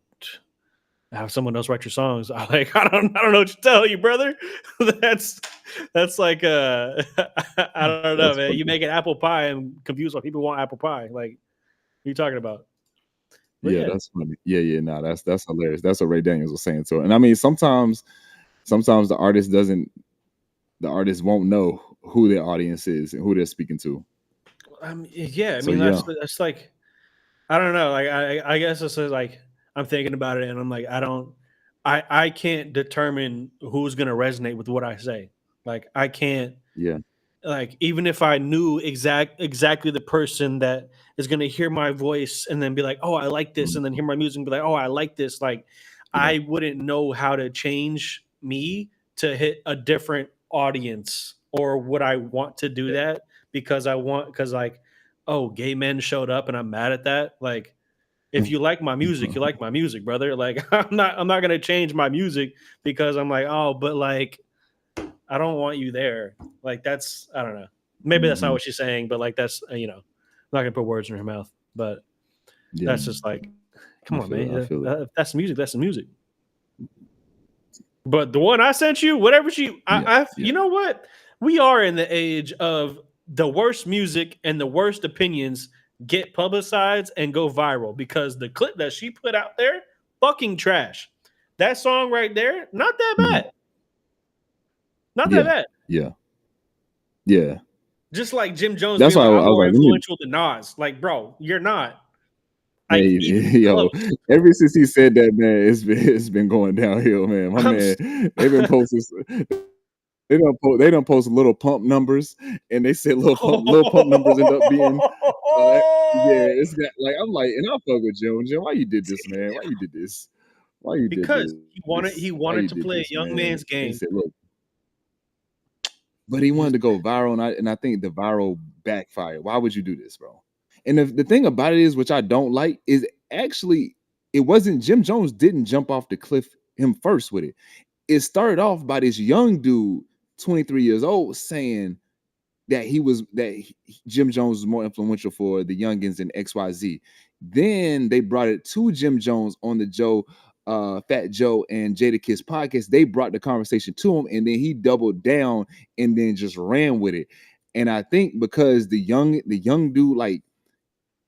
have someone else write your songs. I don't know what to tell you, brother. that's like I don't know, man. You make an apple pie and confuse why people want apple pie. Like, what are you talking about? But yeah, that's funny. Yeah, no, that's hilarious. That's what Ray Daniels was saying to her. And I mean, sometimes the artist won't know who their audience is and who they're speaking to. That's like, I don't know. Like, I guess it's like, I'm thinking about it and I'm like, I can't determine who's going to resonate with what I say. Like, I can't. Yeah. Like, even if I knew exactly the person that is going to hear my voice and then be like, oh, I like this, and then hear my music and be like, oh, I like this. Like, I wouldn't know how to change me to hit a different audience, or would I want to do that because like, oh, gay men showed up and I'm mad at that. Like, if you like my music, you like my music, brother. Like I'm not gonna change my music because I'm like, oh, but like I don't want you there. Like that's I don't know. Maybe that's not what she's saying, but like that's I'm not gonna put words in her mouth. But that's just like, come on, man. If that's the music. That's the music. But the one I sent you, whatever you know what? We are in the age of the worst music and the worst opinions get publicized and go viral because the clip that she put out there, fucking trash. That song right there, not that bad. Not that bad. Yeah. Just like Jim Jones That's being why like, I'm more like, influential than Nas. Like, bro, you're not. Like, ever since he said that, man, it's been going downhill, man. My man, they've been posting. They don't post little pump numbers, and they said little pump numbers end up being it's got like I'm like, and I fuck with Jim. Jim, why you did this, man? Why you did this? Why you did this? Because he wanted to play a young man's game. Said, look, but he wanted to go viral, and I think the viral backfired. Why would you do this, bro? And the thing about it is, which I don't like, is actually it wasn't Jim Jones didn't jump off the cliff him first with it. It started off by this young dude, 23 years old, saying that Jim Jones was more influential for the youngins than XYZ. Then they brought it to Jim Jones on the Fat Joe and Jadakiss podcast. They brought the conversation to him, and then he doubled down and then just ran with it. And I think because the young dude, like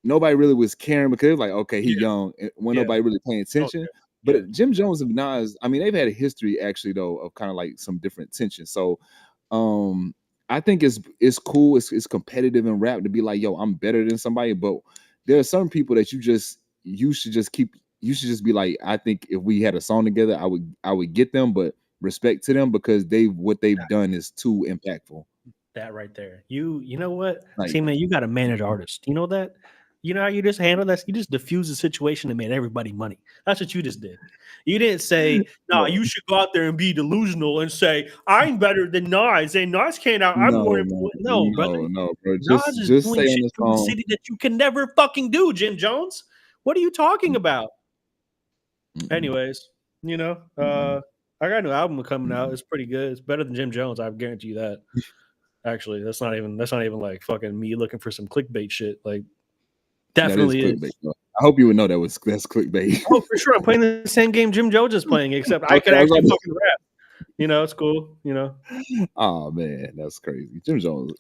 nobody really was caring because it was like, okay, he's young, when nobody really paying attention. But Jim Jones and Nas, I mean, they've had a history actually though of kind of like some different tension. So I think it's cool, it's competitive in rap to be like, yo, I'm better than somebody. But there are some people that you should just be like, I think if we had a song together, I would get them, but respect to them because what they've done is too impactful. That right there. You know what? Like, see, man, you got to manage artists. You know that? You know how you just handle that? You just diffuse the situation and made everybody money. That's what you just did. You didn't say, no, you should go out there and be delusional and say, I'm better than Nas, and Nas can't out. I'm more important. No, brother. No, bro. Nas is doing shit from the city that you can never fucking do, Jim Jones. What are you talking about? Anyways, I got a new album coming out. It's pretty good. It's better than Jim Jones. I guarantee you that. Actually, that's not even like fucking me looking for some clickbait shit. Like, definitely is. I hope you would know that's clickbait. Oh, for sure. I'm playing the same game Jim Jones is playing, except I can actually fucking rap. It's cool. Oh man, that's crazy. Jim Jones.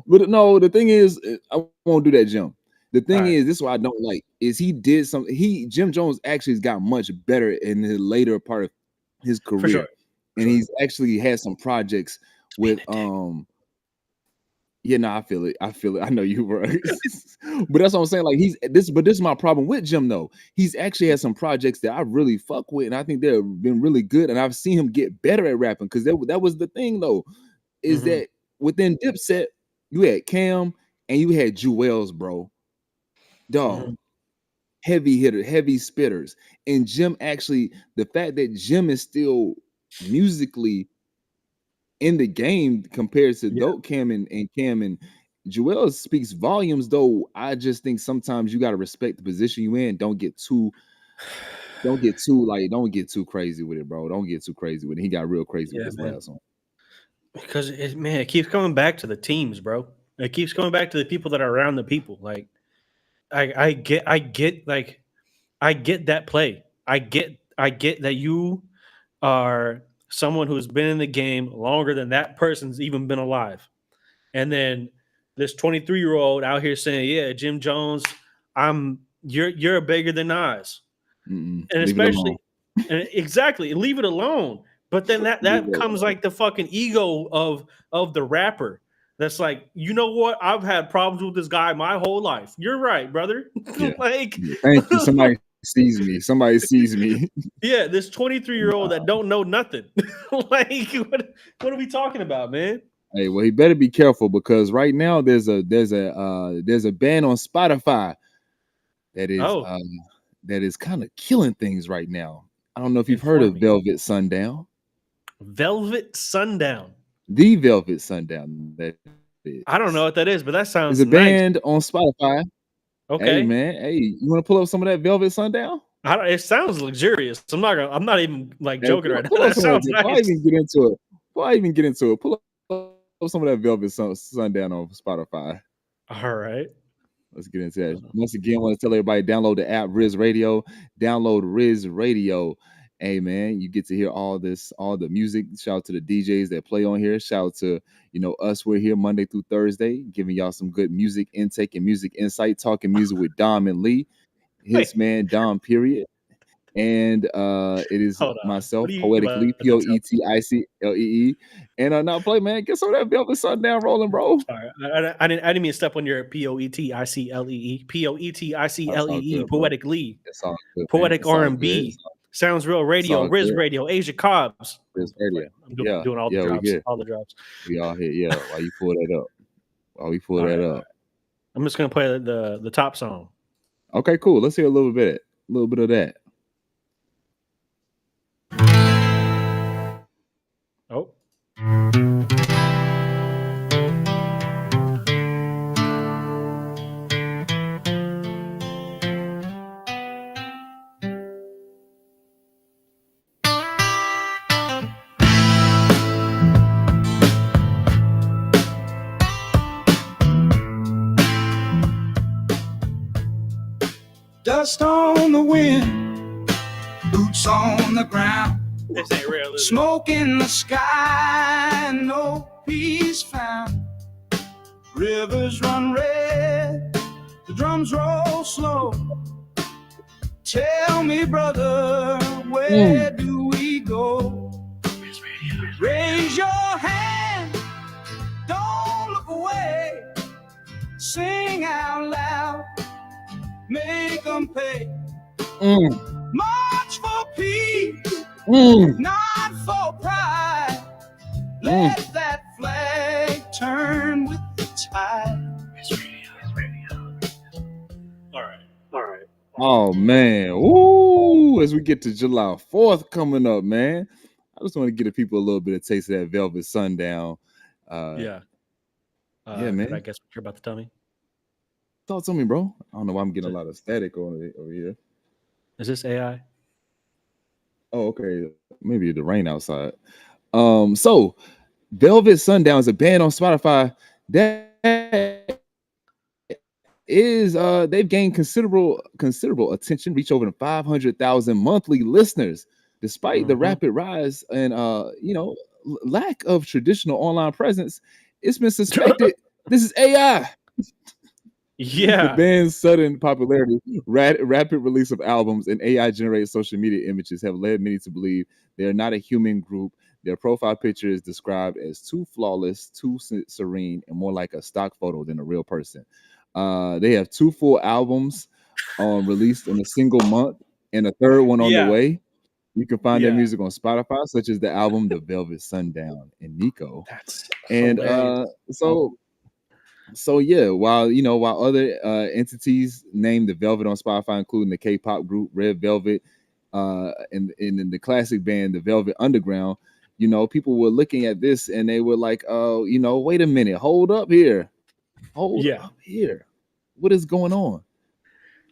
But no, the thing is, I won't do that, Jim. The thing is, this is what I don't like is he did something. Jim Jones actually has got much better in the later part of his career, sure. And he's actually had some projects with I feel it. I know you were, but that's what I'm saying. Like but this is my problem with Jim though. He's actually had some projects that I really fuck with, and I think they've been really good. And I've seen him get better at rapping because that was the thing though, is that within Dipset you had Cam and you had Jewels, bro. Dog, heavy hitter, heavy spitters, and Jim actually the fact that Jim is still musically in the game compared to Dope Cam and Cam and Jewel speaks volumes. Though I just think sometimes you got to respect the position you in. Don't get too crazy with it, bro. Don't get too crazy with it. He got real crazy with his last one. Because it keeps coming back to the teams, bro. It keeps coming back to the people that are around the people. Like I get that play. I get that you are someone who's been in the game longer than that person's even been alive. And then this 23-year-old out here saying, yeah, Jim Jones, you're bigger than Nas. And especially exactly, leave it alone. But then that comes like the fucking ego of the rapper. That's like, you know what? I've had problems with this guy my whole life. You're right, brother. Thank you. Somebody sees me. Yeah, this 23-year-old that don't know nothing. Like, what are we talking about, man? Hey, well, he better be careful because right now there's a band on Spotify that is kind of killing things right now. I don't know if you've heard of Velvet Sundown. Velvet Sundown. The Velvet Sundown. That is. I don't know what that is, but that sounds It's a band on Spotify. Okay. Hey man, hey, you want to pull up some of that Velvet Sundown? It sounds luxurious. I'm not even like Hey, joking right now. pull up That some of sounds that. Before I nice. even get into it, pull up some of that Velvet Sundown on Spotify. All right. Let's get into that. Once again, I want to tell everybody, download the app Riz Radio. Download Riz Radio. Hey man, you get to hear all the music. Shout out to the DJs that play on here. Shout out to us. We're here Monday through Thursday, giving y'all some good music intake and music insight, talking music with Dom and Lee. His man Dom, period. And it is myself, Poetic Lee, Poeticlee. And now play, man. Get some of that Velvet Sundown rolling, bro. Sorry, I didn't mean to step on your Poeticlee. Poeticlee. Poetic Lee. It's all good, Poetic R&B. Sounds Real Radio, Riz Radio, Asia Cobbs. Riz Radio. I'm doing all the drops. All the drops. We all here. Yeah. While you pull that up. I'm just gonna play the top song. Okay, cool. Let's hear a little bit of that. Oh. Dust on the wind, boots on the ground. This ain't real, is it? Smoke in the sky, no peace found. Rivers run red, the drums roll slow. Tell me, brother, where do we go? Raise your hand, don't look away. Sing out loud, make them pay. March for peace, not for pride. Let that flag turn with the tide. All right. Oh man, ooh! As we get to July 4th coming up, man, I just want to give the people a little bit of taste of that Velvet Sundown. Yeah, man. I guess what you're about to tell me. Talk to me, bro. I don't know why I'm getting a lot of static over here. Is this AI? Oh, okay. Maybe the rain outside. So Velvet Sundown is a band on Spotify that is they've gained considerable attention, reach over 500,000 monthly listeners, despite the rapid rise and lack of traditional online presence. It's been suspected this is AI. Yeah. The band's sudden popularity, rapid release of albums, and AI-generated social media images have led many to believe they are not a human group. Their profile picture is described as too flawless, too serene, and more like a stock photo than a real person. They have 2 full albums released in a single month, and a third one on the way. You can find their music on Spotify, such as the album The Velvet Sundown and Nico. That's So yeah, while other entities named the Velvet on Spotify, including the K-pop group Red Velvet, and the classic band The Velvet Underground, people were looking at this and they were like, wait a minute, hold up here. What is going on?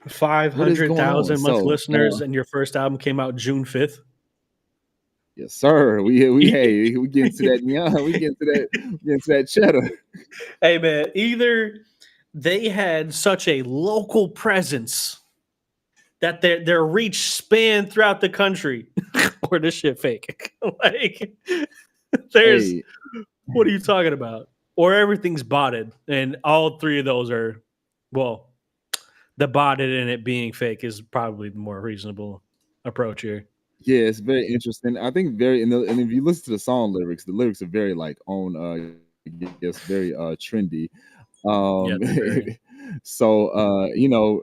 500,000 month listeners, and your first album came out June 5th. Yes, sir. We get into that we get into that cheddar. Hey man, either they had such a local presence that their reach spanned throughout the country, or this shit fake. Like, there's what are you talking about? Or everything's botted, and all 3 of those are, well, the botted and it being fake is probably the more reasonable approach here. Yeah, it's very interesting. I think and if you listen to the song lyrics, the lyrics are very very trendy. So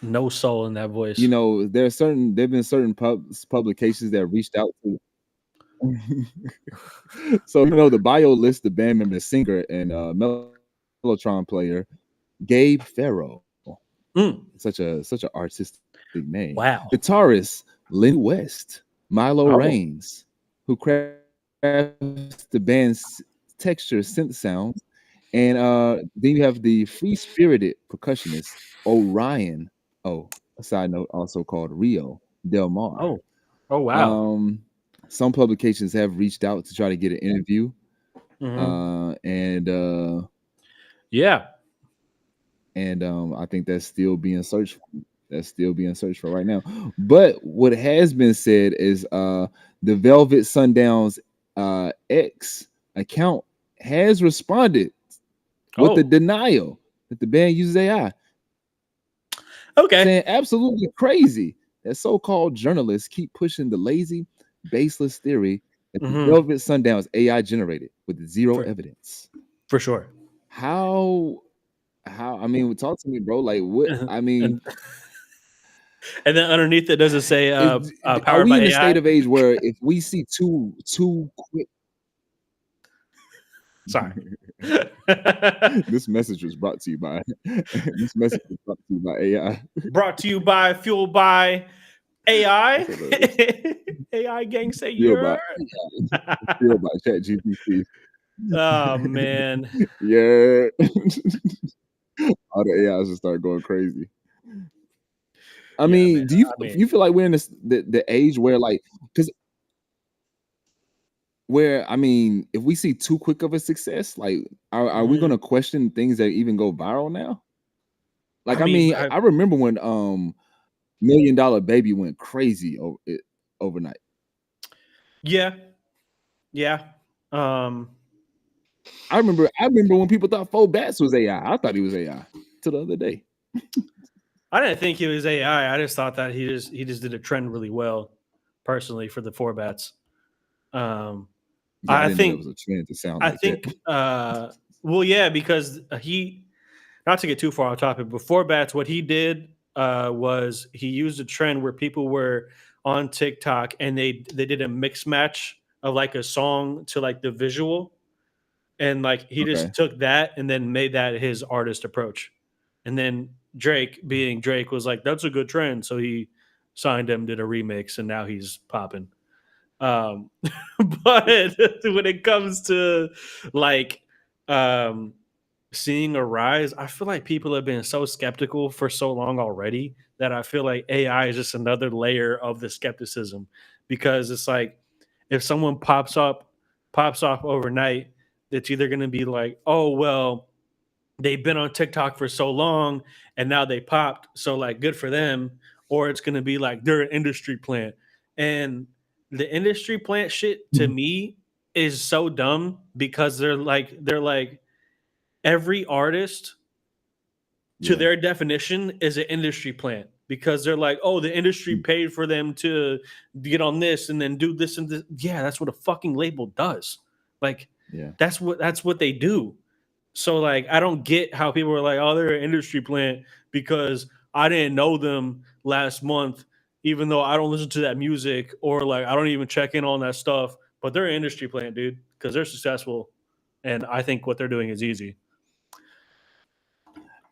no soul in that voice. There've been certain publications that reached out to. So the bio lists the band member, singer, and Mellotron player Gabe Farrow. Such an artistic name. Wow. Guitarist Lynn West, Milo Raines, who crafts the band's texture synth sounds, And then you have the free-spirited percussionist Orion. Oh, a side note, also called Rio Del Mar. Oh wow. Some publications have reached out to try to get an interview. Yeah. And I think that's still being searched for. That's still being searched for right now. But what has been said is the Velvet Sundown's X account has responded with the denial that the band uses AI. Okay. Saying absolutely crazy that so-called journalists keep pushing the lazy, baseless theory that the Velvet Sundown is AI generated with zero evidence. For sure. How I mean, talk to me, bro. Like what I mean, and then underneath it does it say are powered we by in a AI? state of age where if we see too quick? Sorry. This message was brought to you by AI. Brought to you by fueled by AI. AI gang say you're fueled by ChatGPT. Oh man. Yeah. All the AIs just start going crazy. I mean, man, do you feel like we're in the age where like I mean, if we see too quick of a success, like are we gonna question things that even go viral now? Like I mean, I remember when $1 Million Baby went crazy overnight. Yeah. I remember when people thought Four Bats was AI. I thought he was AI till the other day. I didn't think he was AI. I just thought that he just did a trend really well, personally, for the Four Bats. I think it was a trend to sound like that. Well, yeah, because he, not to get too far off topic, but Four Bats, what he did was he used a trend where people were on TikTok and they did a mix match of like a song to like the visual, and like he just took that and then made that his artist approach, and then Drake, being Drake, was like, that's a good trend. So he signed him, did a remix, and now he's popping. But when it comes to like seeing a rise, I feel like people have been so skeptical for so long already that I feel like AI is just another layer of the skepticism, because it's like if someone pops off overnight, it's either going to be like, oh, well, they've been on TikTok for so long and now they popped, so like good for them, or it's going to be like they're an industry plant. And the industry plant shit to me is so dumb, because they're like every artist to their definition is an industry plant, because they're like, oh, the industry paid for them to get on this and then do this and this. Yeah, that's what a fucking label does. Like, that's what they do. So like, I don't get how people are like, oh, they're an industry plant because I didn't know them last month, even though I don't listen to that music, or like I don't even check in on that stuff. But they're an industry plant, dude, because they're successful, and I think what they're doing is easy.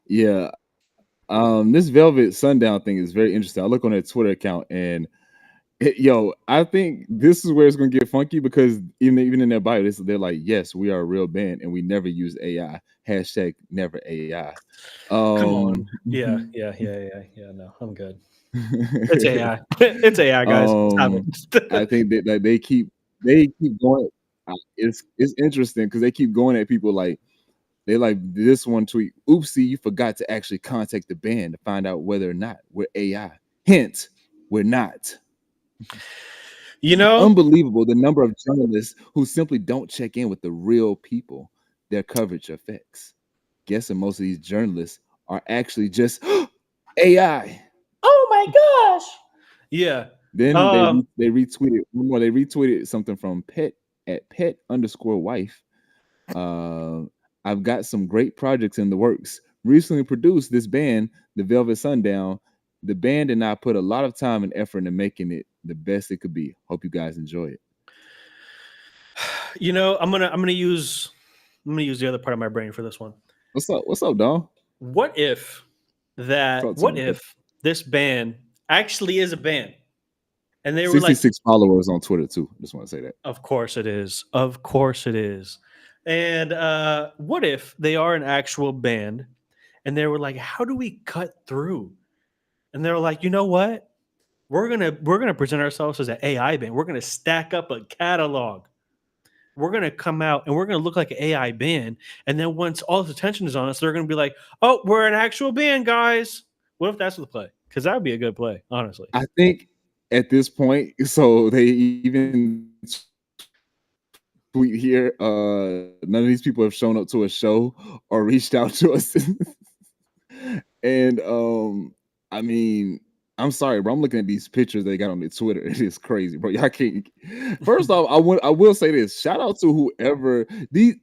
Yeah. This Velvet Sundown thing is very interesting. I look on their Twitter account and I think this is where it's gonna get funky, because even in their bio, they're like, yes, we are a real band and we never use AI. # never AI. Come on. Yeah. No, I'm good. It's AI. It's AI, guys. I think that they keep going. It's interesting because they keep going at people like, they like this one tweet, oopsie, you forgot to actually contact the band to find out whether or not we're AI. Hint, we're not. Unbelievable the number of journalists who simply don't check in with the real people their coverage affects. Guessing most of these journalists are actually just AI. Oh my gosh. Yeah. Then they retweeted one more. They retweeted something from Pet @pet_wife. I've got some great projects in the works. Recently produced this band, the Velvet Sundown. The band and I put a lot of time and effort into making it the best it could be. Hope you guys enjoy it. I'm gonna use the other part of my brain for this one. What's up, Don? What if this band actually is a band, and they were 66 followers on Twitter too? Just want to say that. Of course it is. And what if they are an actual band and they were like, how do we cut through? And they were like, you know what? We're gonna present ourselves as an AI band. We're gonna stack up a catalog. We're gonna come out and we're gonna look like an AI band. And then once all this attention is on us, they're gonna be like, oh, we're an actual band, guys. What if that's the play? Because that would be a good play, honestly. I think at this point, so they even tweet here, none of these people have shown up to a show or reached out to us. And I mean, I'm sorry, bro. I'm looking at these pictures they got on their Twitter. It is crazy, bro. Y'all can't. First off, I will say this. Shout out to whoever these.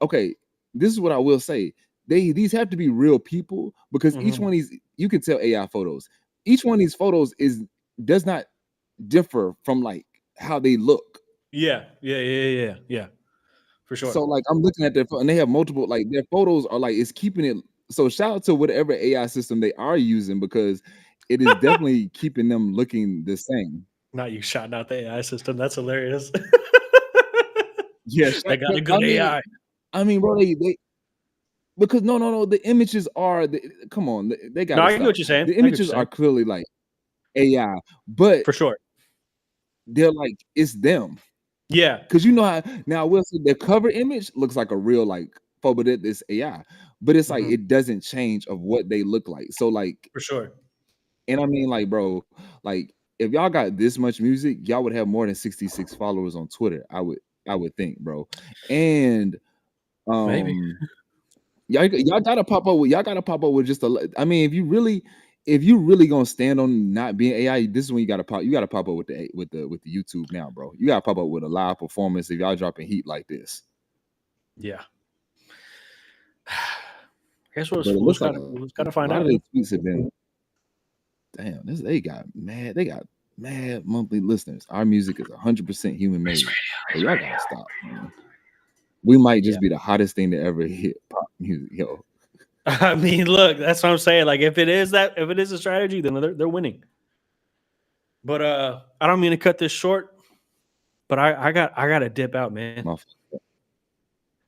Okay, this is what I will say. These have to be real people because each one of these, you can tell AI photos. Each one of these photos does not differ from like how they look. Yeah. For sure. So like I'm looking at their and they have multiple, like their photos are like, it's keeping it. So shout out to whatever AI system they are using because it is definitely keeping them looking the same. Not you shouting out the AI system. That's hilarious. Yes, I got a good AI. I mean, bro, they because no, the images are come on, they got. No, I get what you're saying. The images are clearly like AI, but for sure, they're like it's them. Yeah, because you know how now I will say the cover image looks like a real like photo, but it's AI, but it's like it doesn't change of what they look like. So like for sure, and I mean like bro, like if y'all got this much music, y'all would have more than 66 followers on Twitter. I would think, bro, and maybe. Y'all gotta pop up with just a. I mean, if you really gonna stand on not being AI, this is when you gotta pop up with the YouTube now, bro. You gotta pop up with a live performance if y'all dropping heat like this. Yeah. I guess we'll gotta find out. Tweets have been, damn, they got mad monthly listeners. Our music is 100% human made. Y'all gotta stop, man. We might just be the hottest thing to ever hit pop music, yo. I mean, look, that's what I'm saying. Like, if it is a strategy, then they're winning. But I don't mean to cut this short, but I got to dip out, man.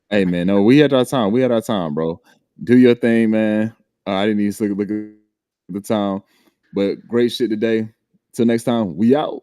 Hey, man, no, we had our time, bro. Do your thing, man. I didn't even look at the time, but great shit today. Till next time, we out.